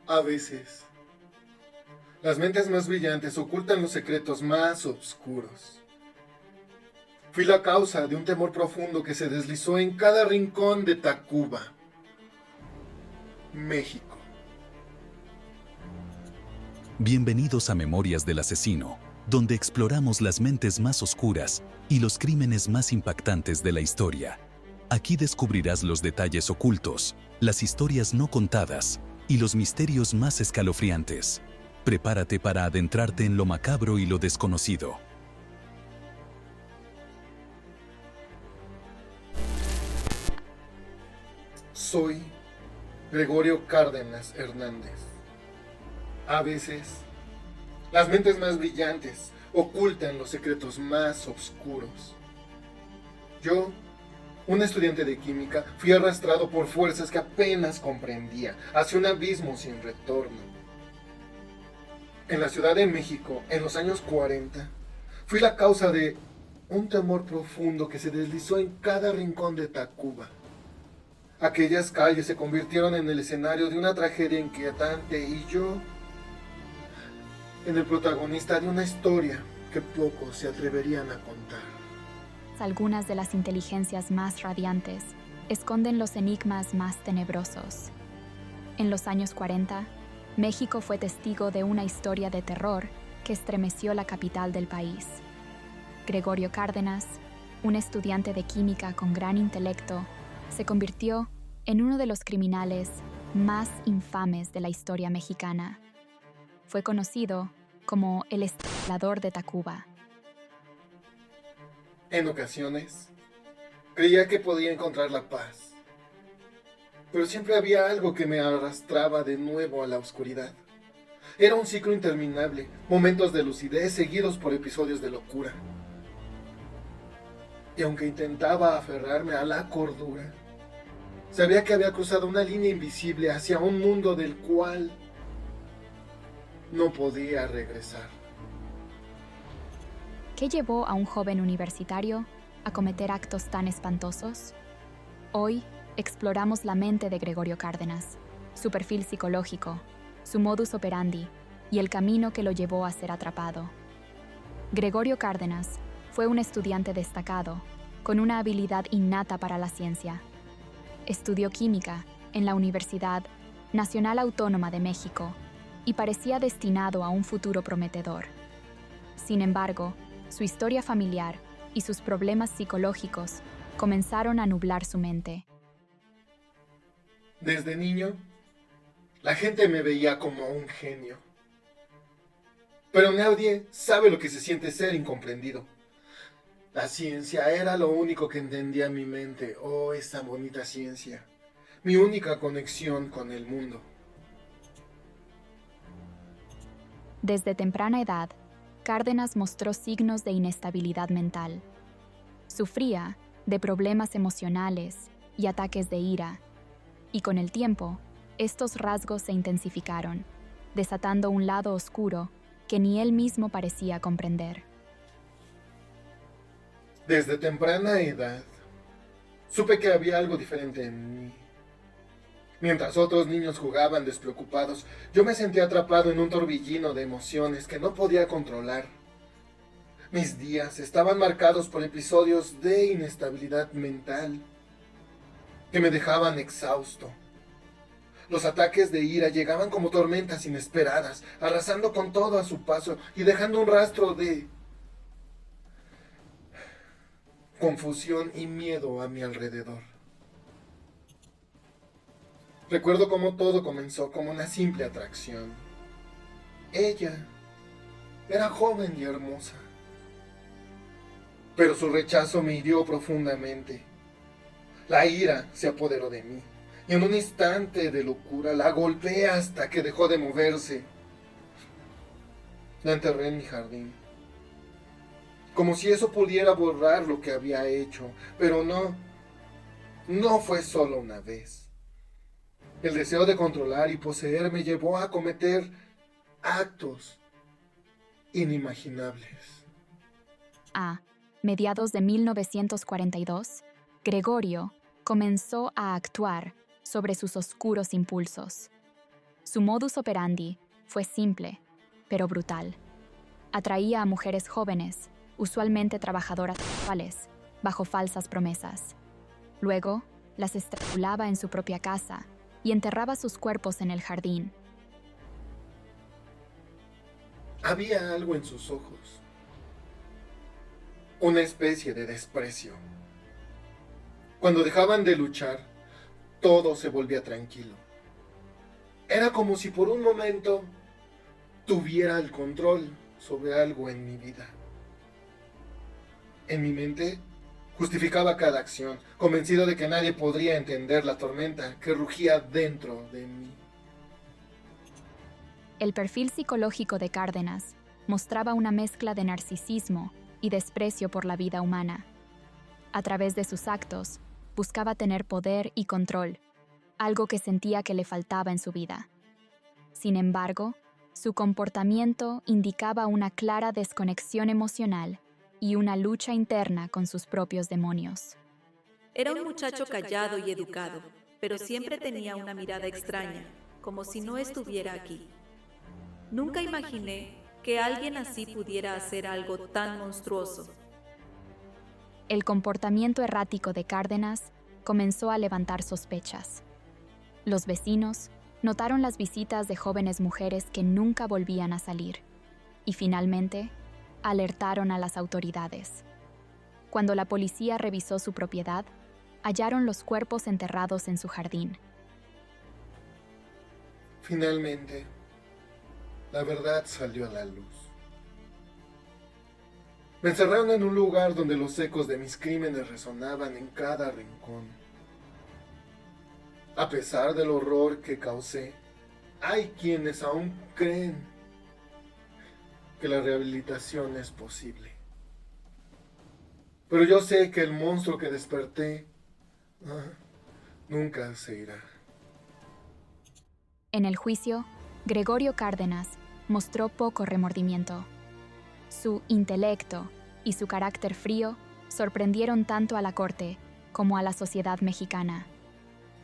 A veces, las mentes más brillantes ocultan los secretos más oscuros. Fui la causa de un temor profundo que se deslizó en cada rincón de Tacuba, México. Bienvenidos a Memorias del Asesino, donde exploramos las mentes más oscuras y los crímenes más impactantes de la historia. Aquí descubrirás los detalles ocultos, las historias no contadas y los misterios más escalofriantes. Prepárate para adentrarte en lo macabro y lo desconocido. Soy Gregorio Cárdenas Hernández. A veces, las mentes más brillantes ocultan los secretos más oscuros. Yo, un estudiante de química, fui arrastrado por fuerzas que apenas comprendía, hacia un abismo sin retorno. En la Ciudad de México, en los años 40, fui la causa de un temor profundo que se deslizó en cada rincón de Tacuba. Aquellas calles se convirtieron en el escenario de una tragedia inquietante y yo, en el protagonista de una historia que pocos se atreverían a contar. Algunas de las inteligencias más radiantes esconden los enigmas más tenebrosos. En los años 40, México fue testigo de una historia de terror que estremeció la capital del país. Gregorio Cárdenas, un estudiante de química con gran intelecto, se convirtió en uno de los criminales más infames de la historia mexicana. Fue conocido como el Estripador de Tacuba. En ocasiones, creía que podía encontrar la paz, pero siempre había algo que me arrastraba de nuevo a la oscuridad. Era un ciclo interminable, momentos de lucidez seguidos por episodios de locura. Y aunque intentaba aferrarme a la cordura, sabía que había cruzado una línea invisible hacia un mundo del cual no podía regresar. ¿Qué llevó a un joven universitario a cometer actos tan espantosos? Hoy exploramos la mente de Gregorio Cárdenas, su perfil psicológico, su modus operandi y el camino que lo llevó a ser atrapado. Gregorio Cárdenas fue un estudiante destacado, con una habilidad innata para la ciencia. Estudió química en la Universidad Nacional Autónoma de México y parecía destinado a un futuro prometedor. Sin embargo, su historia familiar y sus problemas psicológicos comenzaron a nublar su mente. Desde niño, la gente me veía como un genio. Pero nadie sabe lo que se siente ser incomprendido. La ciencia era lo único que entendía mi mente. Oh, esa bonita ciencia. Mi única conexión con el mundo. Desde temprana edad, Cárdenas mostró signos de inestabilidad mental. Sufría de problemas emocionales y ataques de ira, y con el tiempo, estos rasgos se intensificaron, desatando un lado oscuro que ni él mismo parecía comprender. Desde temprana edad, supe que había algo diferente en mí. Mientras otros niños jugaban despreocupados, yo me sentía atrapado en un torbellino de emociones que no podía controlar. Mis días estaban marcados por episodios de inestabilidad mental que me dejaban exhausto. Los ataques de ira llegaban como tormentas inesperadas, arrasando con todo a su paso y dejando un rastro de confusión y miedo a mi alrededor. Recuerdo cómo todo comenzó como una simple atracción. Ella era joven y hermosa, pero su rechazo me hirió profundamente. La ira se apoderó de mí, y en un instante de locura la golpeé hasta que dejó de moverse. La enterré en mi jardín, como si eso pudiera borrar lo que había hecho, pero no fue solo una vez. El deseo de controlar y poseer me llevó a cometer actos inimaginables. A mediados de 1942, Gregorio comenzó a actuar sobre sus oscuros impulsos. Su modus operandi fue simple, pero brutal. Atraía a mujeres jóvenes, usualmente trabajadoras sexuales, bajo falsas promesas. Luego, las estrangulaba en su propia casa y enterraba sus cuerpos en el jardín. Había algo en sus ojos. Una especie de desprecio. Cuando dejaban de luchar, todo se volvía tranquilo. Era como si por un momento tuviera el control sobre algo en mi vida. En mi mente, justificaba cada acción, convencido de que nadie podría entender la tormenta que rugía dentro de mí. El perfil psicológico de Cárdenas mostraba una mezcla de narcisismo y desprecio por la vida humana. A través de sus actos, buscaba tener poder y control, algo que sentía que le faltaba en su vida. Sin embargo, su comportamiento indicaba una clara desconexión emocional y una lucha interna con sus propios demonios. Era un muchacho callado y educado, pero siempre tenía una mirada extraña, como si no estuviera aquí. Nunca imaginé que alguien así pudiera hacer algo tan monstruoso. El comportamiento errático de Cárdenas comenzó a levantar sospechas. Los vecinos notaron las visitas de jóvenes mujeres que nunca volvían a salir y finalmente alertaron a las autoridades. Cuando la policía revisó su propiedad, hallaron los cuerpos enterrados en su jardín. Finalmente, la verdad salió a la luz. Me encerraron en un lugar donde los ecos de mis crímenes resonaban en cada rincón. A pesar del horror que causé, hay quienes aún creen que la rehabilitación es posible. Pero yo sé que el monstruo que desperté nunca se irá. En el juicio, Gregorio Cárdenas mostró poco remordimiento. Su intelecto y su carácter frío sorprendieron tanto a la corte como a la sociedad mexicana.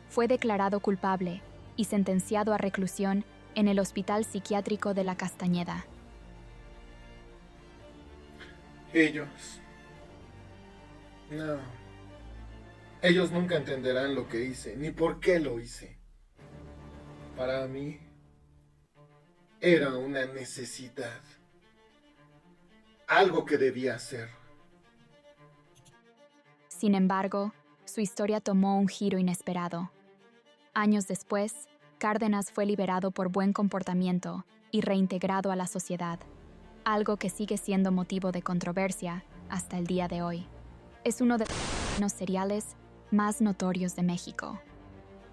Fue declarado culpable y sentenciado a reclusión en el Hospital Psiquiátrico de la Castañeda. Ellos nunca entenderán lo que hice, ni por qué lo hice. Para mí, era una necesidad. Algo que debía hacer. Sin embargo, su historia tomó un giro inesperado. Años después, Cárdenas fue liberado por buen comportamiento y reintegrado a la sociedad, algo que sigue siendo motivo de controversia hasta el día de hoy. Es uno de los asesinos seriales más notorios de México.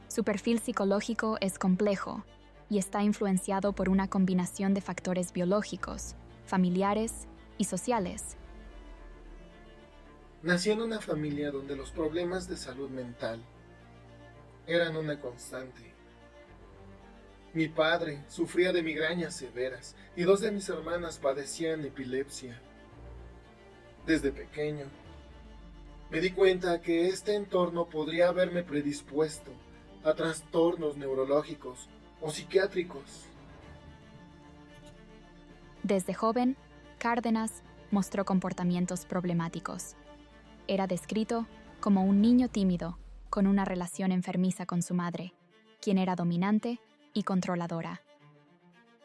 Su perfil psicológico es complejo y está influenciado por una combinación de factores biológicos, familiares y sociales. Nací en una familia donde los problemas de salud mental eran una constante. Mi padre sufría de migrañas severas y 2 de mis hermanas padecían epilepsia. Desde pequeño, me di cuenta que este entorno podría haberme predispuesto a trastornos neurológicos o psiquiátricos. Desde joven, Cárdenas mostró comportamientos problemáticos. Era descrito como un niño tímido con una relación enfermiza con su madre, quien era dominante y controladora.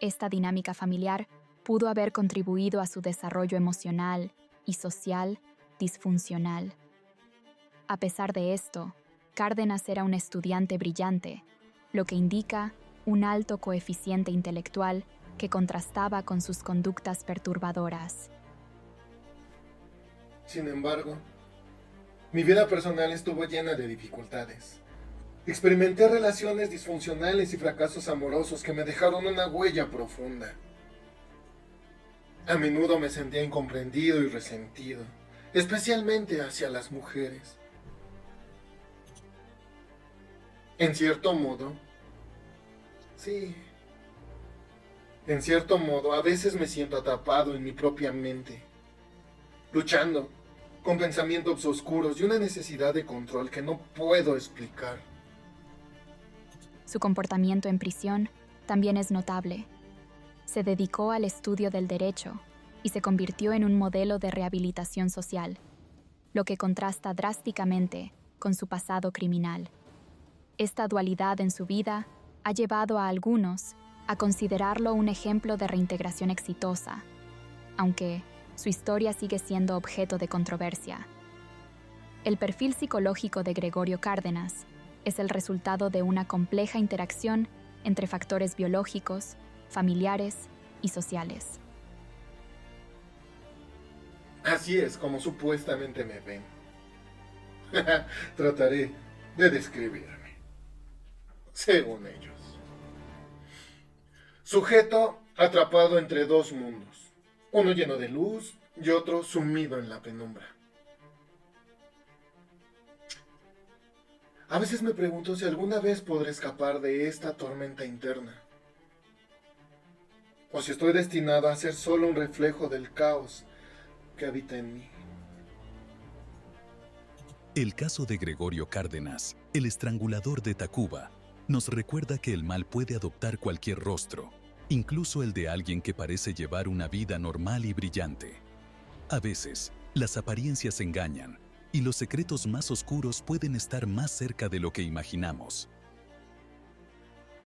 Esta dinámica familiar pudo haber contribuido a su desarrollo emocional y social disfuncional. A pesar de esto, Cárdenas era un estudiante brillante, lo que indica un alto coeficiente intelectual que contrastaba con sus conductas perturbadoras. Sin embargo, mi vida personal estuvo llena de dificultades. Experimenté relaciones disfuncionales y fracasos amorosos que me dejaron una huella profunda. A menudo me sentía incomprendido y resentido, especialmente hacia las mujeres. En cierto modo, a veces me siento atrapado en mi propia mente, luchando con pensamientos oscuros y una necesidad de control que no puedo explicar. Su comportamiento en prisión también es notable. Se dedicó al estudio del derecho y se convirtió en un modelo de rehabilitación social, lo que contrasta drásticamente con su pasado criminal. Esta dualidad en su vida ha llevado a algunos a considerarlo un ejemplo de reintegración exitosa, aunque su historia sigue siendo objeto de controversia. El perfil psicológico de Gregorio Cárdenas es el resultado de una compleja interacción entre factores biológicos, familiares y sociales. Así es como supuestamente me ven. Trataré de describirme, según ellos. Sujeto atrapado entre dos mundos, uno lleno de luz y otro sumido en la penumbra. A veces me pregunto si alguna vez podré escapar de esta tormenta interna, o si estoy destinado a ser solo un reflejo del caos que habita en mí. El caso de Gregorio Cárdenas, el estrangulador de Tacuba, nos recuerda que el mal puede adoptar cualquier rostro, incluso el de alguien que parece llevar una vida normal y brillante. A veces, las apariencias engañan, y los secretos más oscuros pueden estar más cerca de lo que imaginamos.